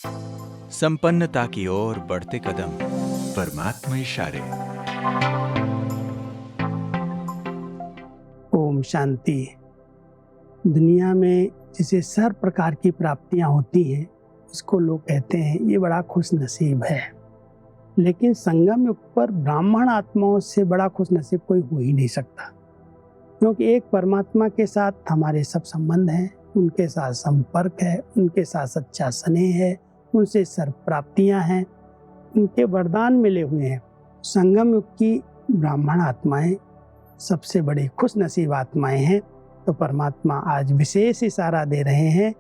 संपन्नता की ओर बढ़ते कदम, परमात्मा इशारे। ओम शांति। दुनिया में जिसे सर प्रकार की प्राप्तियां होती हैं उसको लोग कहते हैं ये बड़ा खुश नसीब है। लेकिन संगम युग पर ब्राह्मण आत्माओं से बड़ा खुश नसीब कोई हो ही नहीं सकता, क्योंकि एक परमात्मा के साथ हमारे सब संबंध हैं, उनके साथ संपर्क है, उनके साथ सच्चा स्नेह है, उनसे सर प्राप्तियां हैं, उनके वरदान मिले हुए हैं। संगम युग की ब्राह्मण आत्माएं सबसे बड़ी खुश नसीब आत्माएं हैं। तो परमात्मा आज विशेष इशारा दे रहे हैं,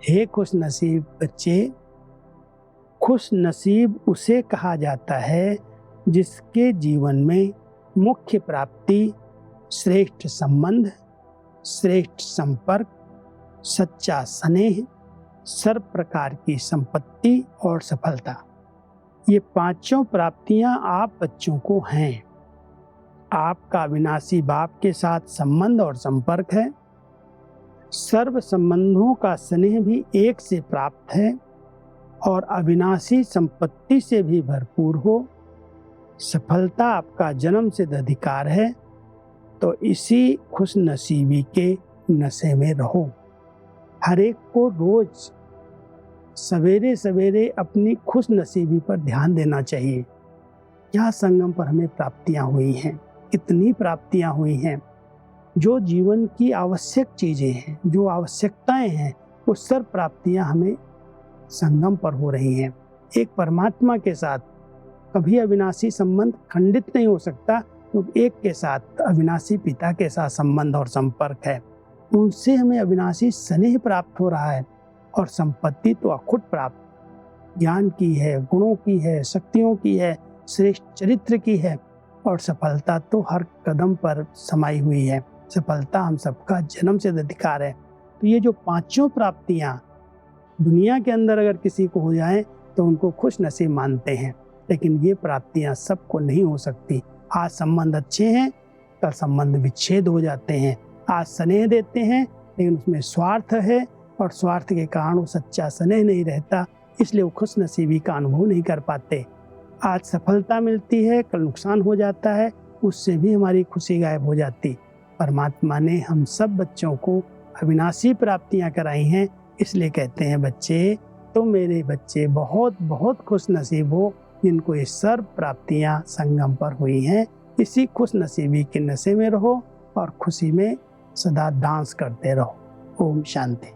हे खुश नसीब बच्चे, खुश नसीब उसे कहा जाता है जिसके जीवन में मुख्य प्राप्ति श्रेष्ठ संबंध, श्रेष्ठ संपर्क, सच्चा स्नेह, सर्व प्रकार की संपत्ति और सफलता, ये पांचों प्राप्तियां आप बच्चों को हैं। आपका अविनाशी बाप के साथ संबंध और संपर्क है, सर्व संबंधों का स्नेह भी एक से प्राप्त है और अविनाशी संपत्ति से भी भरपूर हो। सफलता आपका जन्म सिद्ध अधिकार है। तो इसी खुश नसीबी के नशे में रहो। हर एक को रोज सवेरे सवेरे अपनी खुश नसीबी पर ध्यान देना चाहिए। क्या संगम पर हमें प्राप्तियां हुई हैं, कितनी प्राप्तियां हुई हैं। जो जीवन की आवश्यक चीजें हैं, जो आवश्यकताएं हैं, वो सब प्राप्तियां हमें संगम पर हो रही हैं। एक परमात्मा के साथ कभी अविनाशी संबंध खंडित नहीं हो सकता, क्योंकि एक के साथ अविनाशी पिता के साथ संबंध और संपर्क है, उनसे हमें अविनाशी स्नेह प्राप्त हो रहा है। और संपत्ति तो अखुट प्राप्त ज्ञान की है, गुणों की है, शक्तियों की है, श्रेष्ठ चरित्र की है। और सफलता तो हर कदम पर समाई हुई है। सफलता हम सबका जन्म सिद्ध अधिकार है। तो ये जो पांचों प्राप्तियां दुनिया के अंदर अगर किसी को हो जाए तो उनको खुश नसीब मानते हैं, लेकिन ये प्राप्तियां सबको नहीं हो सकती। आज संबंध अच्छे हैं, कल संबंध विच्छेद हो जाते हैं। आज स्नेह देते हैं, लेकिन उसमें स्वार्थ है और स्वार्थ के कारण वो सच्चा स्नेह नहीं रहता, इसलिए वो खुश नसीबी का अनुभव नहीं कर पाते। आज सफलता मिलती है, कल नुकसान हो जाता है, उससे भी हमारी खुशी गायब हो जाती। परमात्मा ने हम सब बच्चों को अविनाशी प्राप्तियां कराई हैं, इसलिए कहते हैं बच्चे, तो मेरे बच्चे बहुत बहुत खुश नसीब हो जिनको ये सर्व प्राप्तियां संगम पर हुई हैं। इसी खुश नसीबी के नशे में रहो और खुशी में सदा डांस करते रहो। ओम शांति।